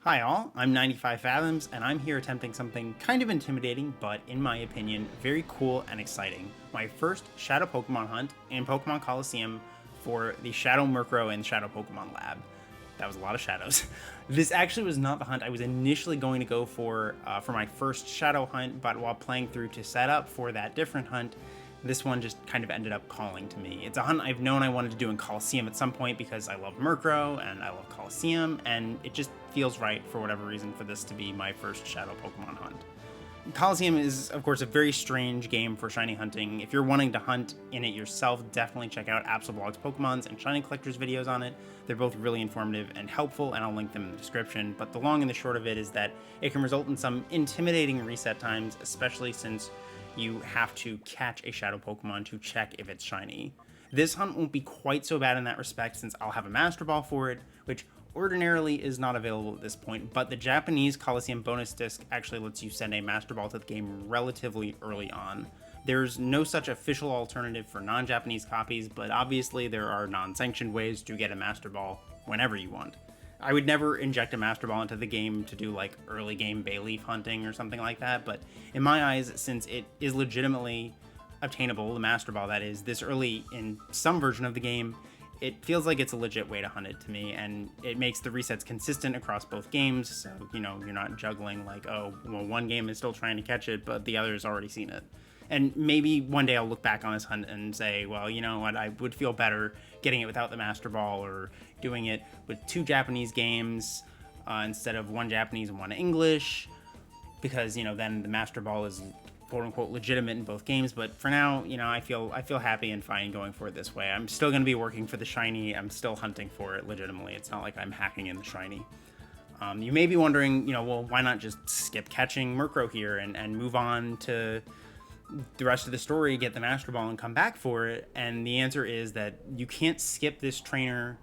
Hi all, I'm 95 Fathoms, and I'm here attempting something kind of intimidating, but in my opinion, very cool and exciting. My first Shadow Pokemon hunt in Pokemon Colosseum for the Shadow Murkrow and Shadow Pokemon Lab. That was a lot of shadows. This actually was not the hunt I was initially going to go for my first Shadow hunt, but while playing through to set up for that different hunt, this one just kind of ended up calling to me. It's a hunt I've known I wanted to do in Colosseum at some point because I love Murkrow and I love Colosseum, and it just feels right for whatever reason for this to be my first Shadow Pokemon hunt. Colosseum is, of course, a very strange game for shiny hunting. If you're wanting to hunt in it yourself, definitely check out Absolblog's Pokemon's and Shiny Collector's videos on it. They're both really informative and helpful, and I'll link them in the description. But the long and the short of it is that it can result in some intimidating reset times, especially since you have to catch a Shadow Pokemon to check if it's shiny. This hunt won't be quite so bad in that respect since I'll have a Master Ball for it, which ordinarily is not available at this point, but the Japanese Colosseum bonus disc actually lets you send a Master Ball to the game relatively early on. There's no such official alternative for non-Japanese copies, but obviously there are non-sanctioned ways to get a Master Ball whenever you want. I would never inject a Master Ball into the game to do like early game Bayleaf hunting or something like that, but in my eyes, since it is legitimately obtainable, the Master Ball that is, this early in some version of the game, it feels like it's a legit way to hunt it to me, and it makes the resets consistent across both games, so, you know, you're not juggling like, oh, well, one game is still trying to catch it, but the other's already seen it. And maybe one day I'll look back on this hunt and say, well, you know what, I would feel better getting it without the Master Ball or doing it with two Japanese games instead of one Japanese and one English, because, you know, then the Master Ball is quote-unquote legitimate in both games. But for now, you know, I feel happy and fine going for it this way. I'm still going to be working for the shiny. I'm still hunting for it legitimately. It's not like I'm hacking in the shiny. You may be wondering, you know, well, why not just skip catching Murkrow here and move on to the rest of the story, get the Master Ball, and come back for it? And the answer is that you can't skip this trainer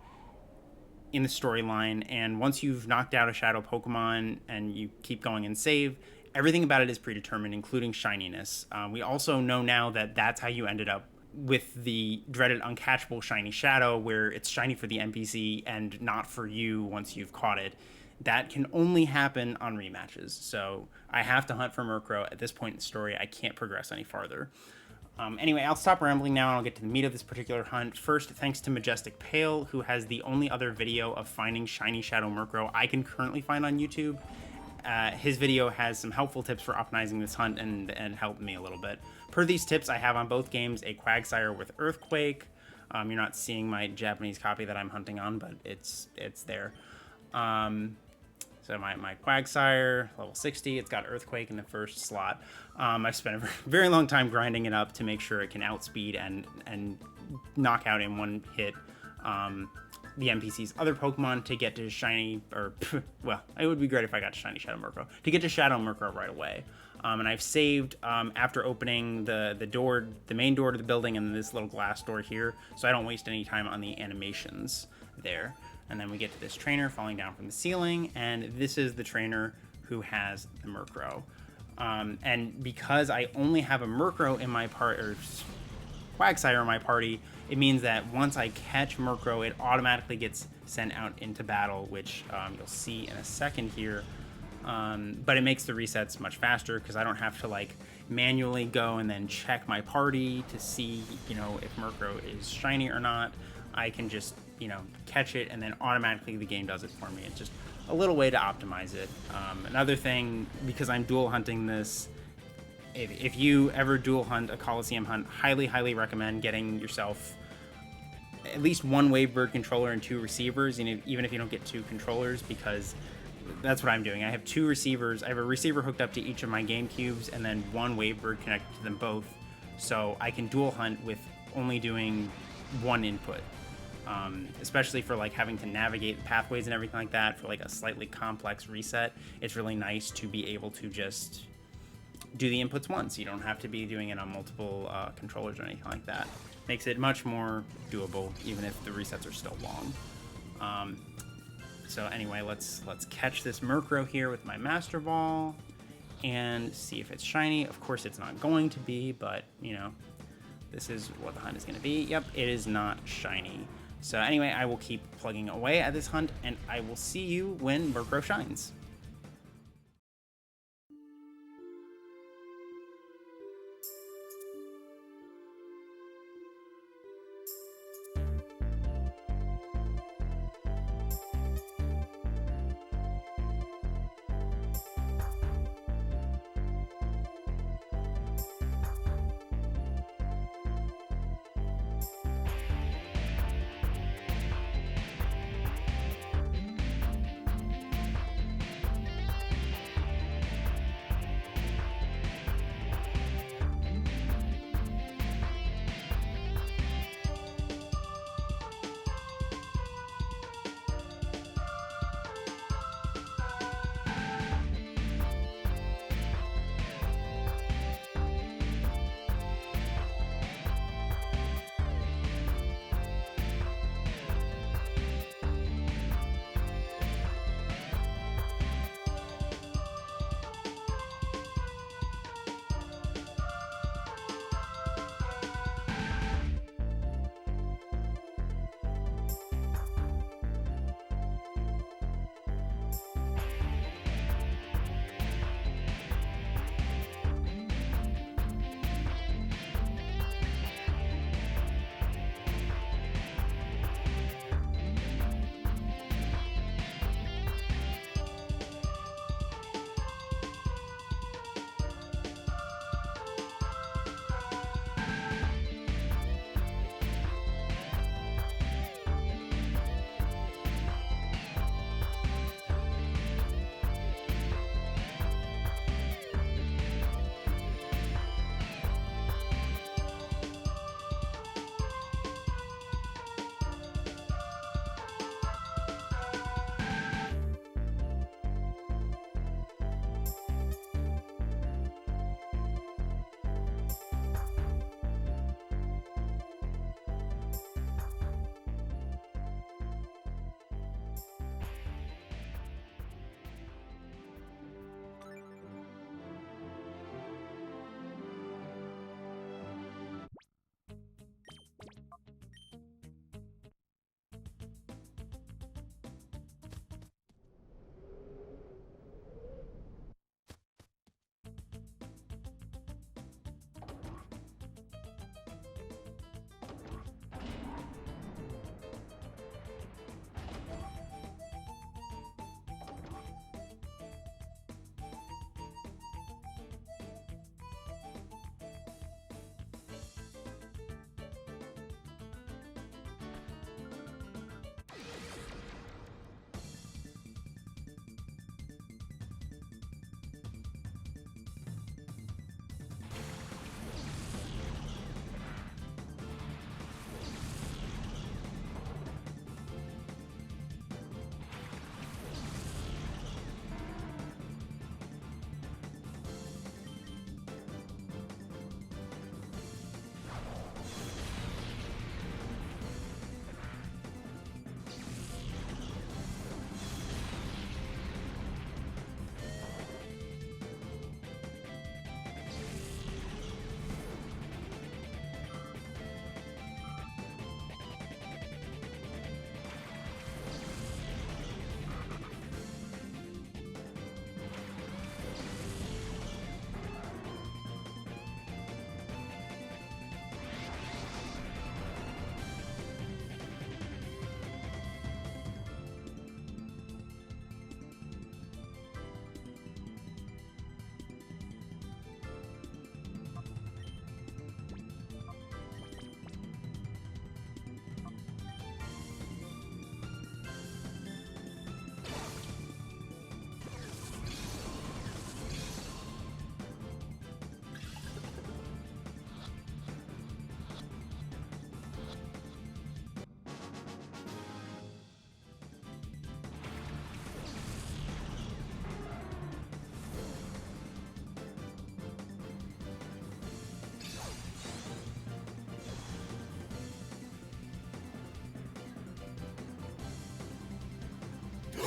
in the storyline, and once you've knocked out a Shadow Pokemon and you keep going and save, everything about it is predetermined, including shininess. We also know now that that's how you ended up with the dreaded uncatchable shiny Shadow, where it's shiny for the NPC and not for you once you've caught it. That can only happen on rematches, so I have to hunt for Murkrow at this point in the story. I can't progress any farther. Anyway, I'll stop rambling now and I'll get to the meat of this particular hunt. First, thanks to Majestic Pale, who has the only other video of finding shiny Shadow Murkrow I can currently find on YouTube. His video has some helpful tips for optimizing this hunt and helped me a little bit. Per these tips, I have on both games a Quagsire with Earthquake. You're not seeing my Japanese copy that I'm hunting on, but it's there. So my Quagsire, level 60, it's got Earthquake in the first slot. I've spent a very long time grinding it up to make sure it can outspeed and knock out in one hit the NPC's other Pokemon to get to shiny, or, well, it would be great if I got to shiny Shadow Murkrow, to get to Shadow Murkrow right away. And I've saved after opening the main door to the building and this little glass door here, so I don't waste any time on the animations there. And then we get to this trainer falling down from the ceiling, and this is the trainer who has the Murkrow. And because I only have a Murkrow in my or Quagsire in my party, it means that once I catch Murkrow, it automatically gets sent out into battle, which you'll see in a second here. But it makes the resets much faster because I don't have to like manually go and then check my party to see, you know, if Murkrow is shiny or not. I can just, you know, catch it and then automatically the game does it for me. It's just a little way to optimize it. Another thing, because I'm dual hunting this, if you ever dual hunt a Colosseum hunt, highly recommend getting yourself at least one Wavebird controller and two receivers, even if you don't get two controllers, because that's what I'm doing. I have two receivers. I have a receiver hooked up to each of my GameCubes and then one Wavebird connected to them both, so I can dual hunt with only doing one input. Especially for like having to navigate pathways and everything like that for like a slightly complex reset. It's really nice to be able to just do the inputs once. You don't have to be doing it on multiple controllers or anything like that. Makes it much more doable, even if the resets are still long. So anyway, let's catch this Murkrow here with my Master Ball and see if it's shiny. Of course it's not going to be, but you know, this is what the hunt is going to be. Yep, it is not shiny. So anyway, I will keep plugging away at this hunt, and I will see you when Murkrow shines.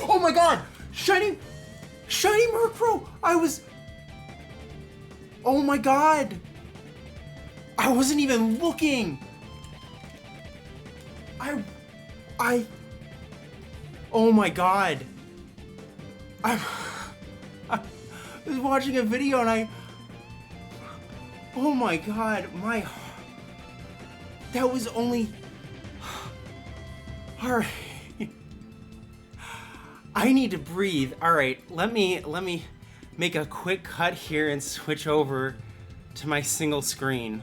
Oh my god! Shiny Murkrow! Oh my god! I wasn't even looking! I... Oh my god. I was watching a video and I... Oh my god, my... That was only... Alright. I need to breathe. Alright, let me make a quick cut here and switch over to my single screen.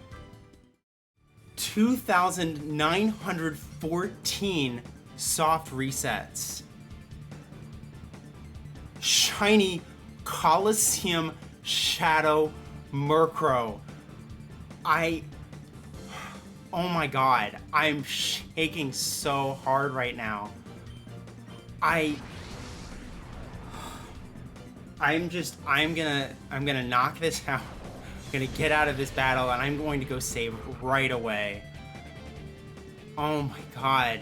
2,914 soft resets. Shiny Colosseum Shadow Murkrow. Oh my god, I'm shaking so hard right now. I'm gonna knock this out. I'm gonna get out of this battle and I'm going to go save right away. Oh my god.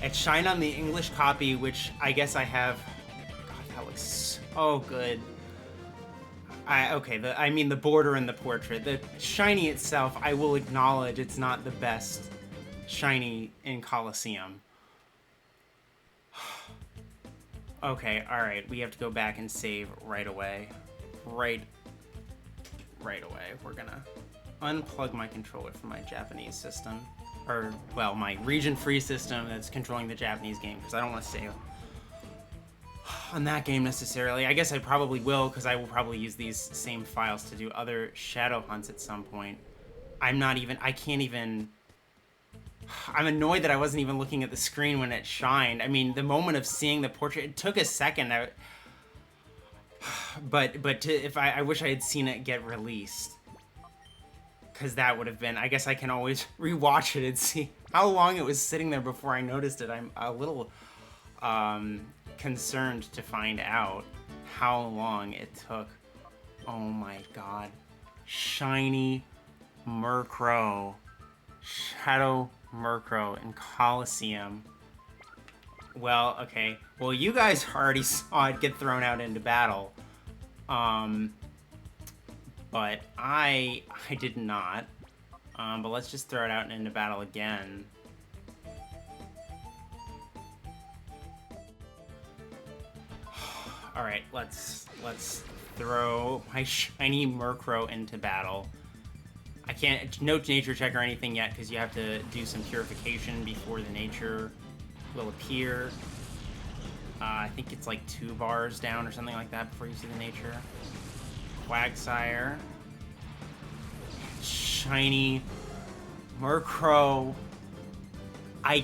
It's shined on the English copy, which I guess I have. God, that looks so good. I mean the border and the portrait. The shiny itself, I will acknowledge it's not the best shiny in Colosseum. Okay, alright, we have to go back and save right away. Right away. We're gonna unplug my controller from my Japanese system. Or, well, my region-free system that's controlling the Japanese game, because I don't want to save on that game necessarily. I guess I probably will, because I will probably use these same files to do other shadow hunts at some point. I'm annoyed that I wasn't even looking at the screen when it shined. I mean, the moment of seeing the portrait, it took a second. I wish I had seen it get released. Because that would have been, I guess I can always rewatch it and see how long it was sitting there before I noticed it. I'm a little concerned to find out how long it took. Oh my god. Shiny Murkrow. Shadow Murkrow in Colosseum. Well, okay. Well, you guys already saw it get thrown out into battle. But I did not. But let's just throw it out into battle again. Alright, let's throw my shiny Murkrow into battle. I can't, no nature check or anything yet, because you have to do some purification before the nature will appear. I think it's like 2 bars down or something like that before you see the nature. Quagsire. Shiny Murkrow. I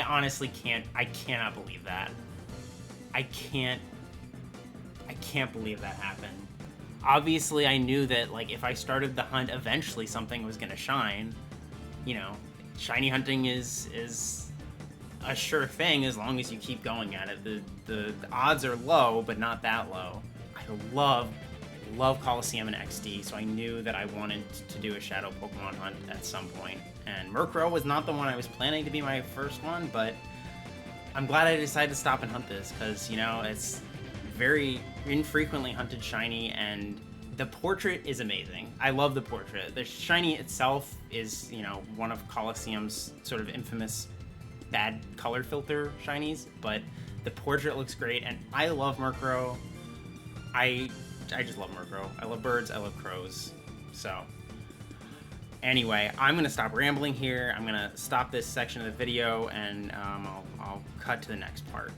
honestly can't, I cannot believe that. I can't believe that happened. Obviously, I knew that, like, if I started the hunt, eventually something was gonna shine. You know, shiny hunting is a sure thing as long as you keep going at it. The odds are low, but not that low. I love Colosseum and XD, so I knew that I wanted to do a shadow Pokemon hunt at some point. And Murkrow was not the one I was planning to be my first one, but I'm glad I decided to stop and hunt this, because, you know, it's very infrequently hunted shiny, and the portrait is amazing. I love the portrait. The shiny itself is, you know, one of Colosseum's sort of infamous bad color filter shinies, but the portrait looks great, and I love Murkrow. I just love Murkrow. I love birds, I love crows. So, anyway, I'm gonna stop rambling here. I'm gonna stop this section of the video, and I'll cut to the next part.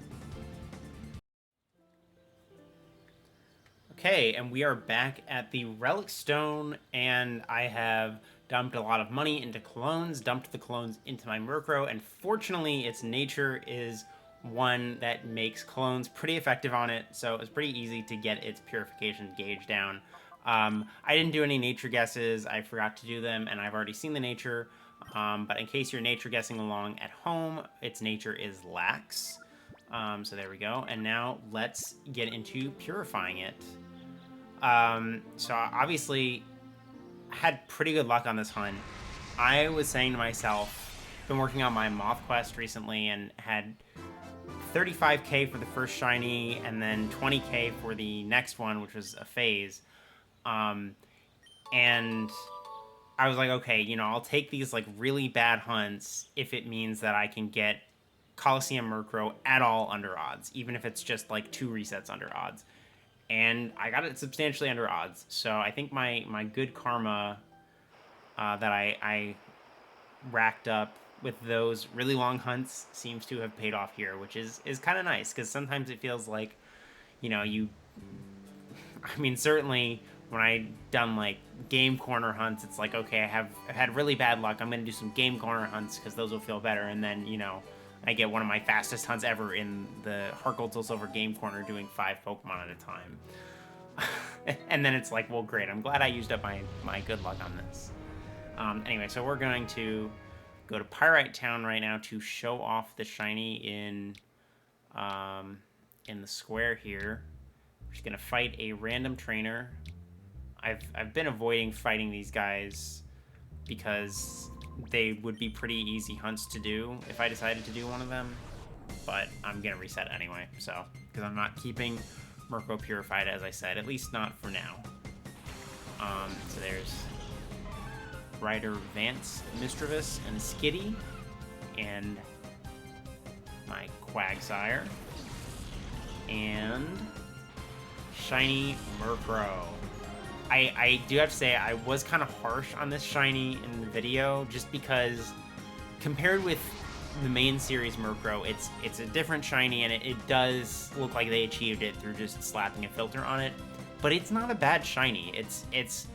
Okay, and we are back at the Relic Stone, and I have dumped a lot of money into clones, dumped the clones into my Murkrow, and fortunately its nature is one that makes clones pretty effective on it, so it's pretty easy to get its purification gauge down. I didn't do any nature guesses, I forgot to do them, and I've already seen the nature, but in case you're nature guessing along at home, its nature is lax. So there we go, and now let's get into purifying it. So obviously, I had pretty good luck on this hunt. I was saying to myself, been working on my Moth Quest recently and had 35k for the first shiny and then 20k for the next one, which was a phase. And I was like, okay, you know, I'll take these like really bad hunts if it means that I can get Colosseum Murkrow at all under odds, even if it's just like 2 resets under odds. And I got it substantially under odds. So I think my good karma that I racked up with those really long hunts seems to have paid off here, which is kind of nice, because sometimes it feels like, you know, I mean, certainly when I done like game corner hunts, it's like, okay, I've had really bad luck. I'm going to do some game corner hunts because those will feel better. And then, you know, I get one of my fastest hunts ever in the Heart Gold Soul Silver game corner doing 5 Pokemon at a time. And then it's like, well, great. I'm glad I used up my good luck on this. Anyway, so we're going to go to Pyrite Town right now to show off the shiny in the square here. We're just gonna fight a random trainer. I've been avoiding fighting these guys because they would be pretty easy hunts to do if I decided to do one of them. But I'm gonna reset anyway, so because I'm not keeping Murkrow purified, as I said, at least not for now. So there's Ryder Vance, Misdreavus, and Skitty, and my Quagsire, and shiny Murkrow. I do have to say, I was kind of harsh on this shiny in the video, just because compared with the main series Murkrow, it's a different shiny, and it does look like they achieved it through just slapping a filter on it, but it's not a bad shiny. It's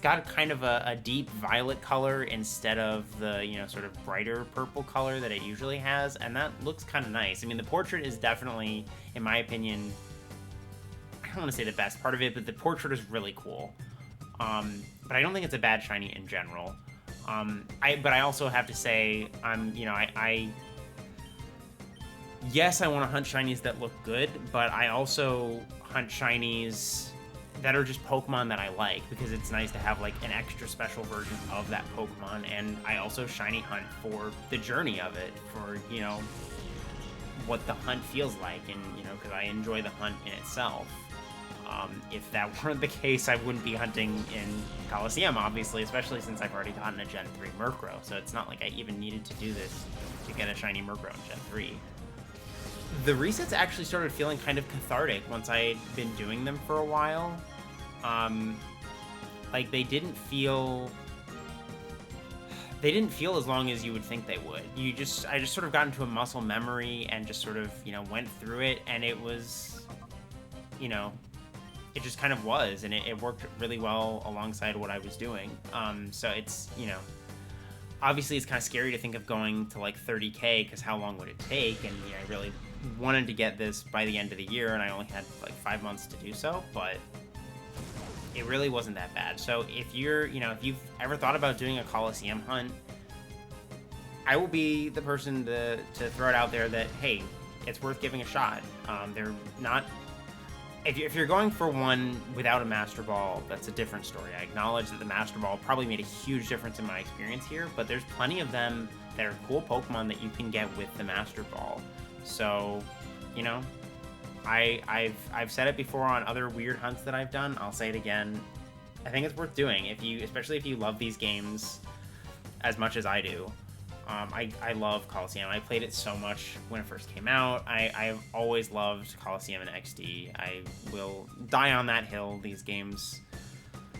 got kind of a deep violet color instead of the, you know, sort of brighter purple color that it usually has, and that looks kind of nice. I mean, the portrait is definitely, in my opinion, I don't want to say the best part of it, but the portrait is really cool. But I don't think it's a bad shiny in general. But I also have to say, yes, I want to hunt shinies that look good, but I also hunt shinies that are just Pokemon that I like, because it's nice to have like an extra special version of that Pokemon. And I also shiny hunt for the journey of it, for, you know, what the hunt feels like, and, you know, because I enjoy the hunt in itself. If that weren't the case, I wouldn't be hunting in Colosseum, obviously, especially since I've already gotten a Gen 3 Murkrow, so it's not like I even needed to do this to get a shiny Murkrow in Gen 3. The resets actually started feeling kind of cathartic once I'd been doing them for a while. Like, they didn't feel as long as you would think they would. I just sort of got into a muscle memory and just sort of, you know, went through it, and it was, you know, it just kind of was, and it worked really well alongside what I was doing. So it's, you know, obviously it's kind of scary to think of going to like 30K, because how long would it take? And, you know, I really wanted to get this by the end of the year, and I only had like 5 months to do so, but it really wasn't that bad. So if you're, you know, if you've ever thought about doing a Colosseum hunt, I will be the person to throw it out there that, hey, it's worth giving a shot. They're not... If you're going for one without a Master Ball, that's a different story. I acknowledge that the Master Ball probably made a huge difference in my experience here, but there's plenty of them that are cool Pokemon that you can get with the Master Ball. So, you know, I've said it before on other weird hunts that I've done. I'll say it again. I think it's worth doing, especially if you love these games as much as I do. I love Colosseum. I played it so much when it first came out. I've always loved Colosseum and XD. I will die on that hill. These games,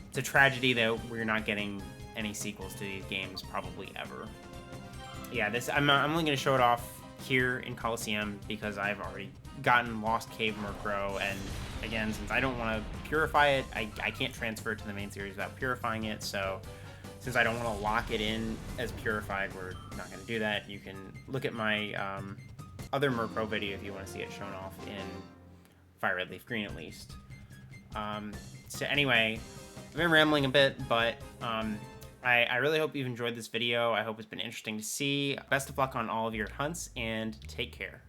it's a tragedy that we're not getting any sequels to these games probably ever. Yeah, I'm only going to show it off here in Colosseum because I've already gotten Lost Cave Murkrow, and again, since I don't want to purify it, I can't transfer it to the main series without purifying it, so since I don't want to lock it in as purified, we're not going to do that. You can look at my other Murkrow video if you want to see it shown off in Fire Red Leaf Green at least. So anyway, I've been rambling a bit, but I really hope you've enjoyed this video. I hope it's been interesting to see. Best of luck on all of your hunts, and take care.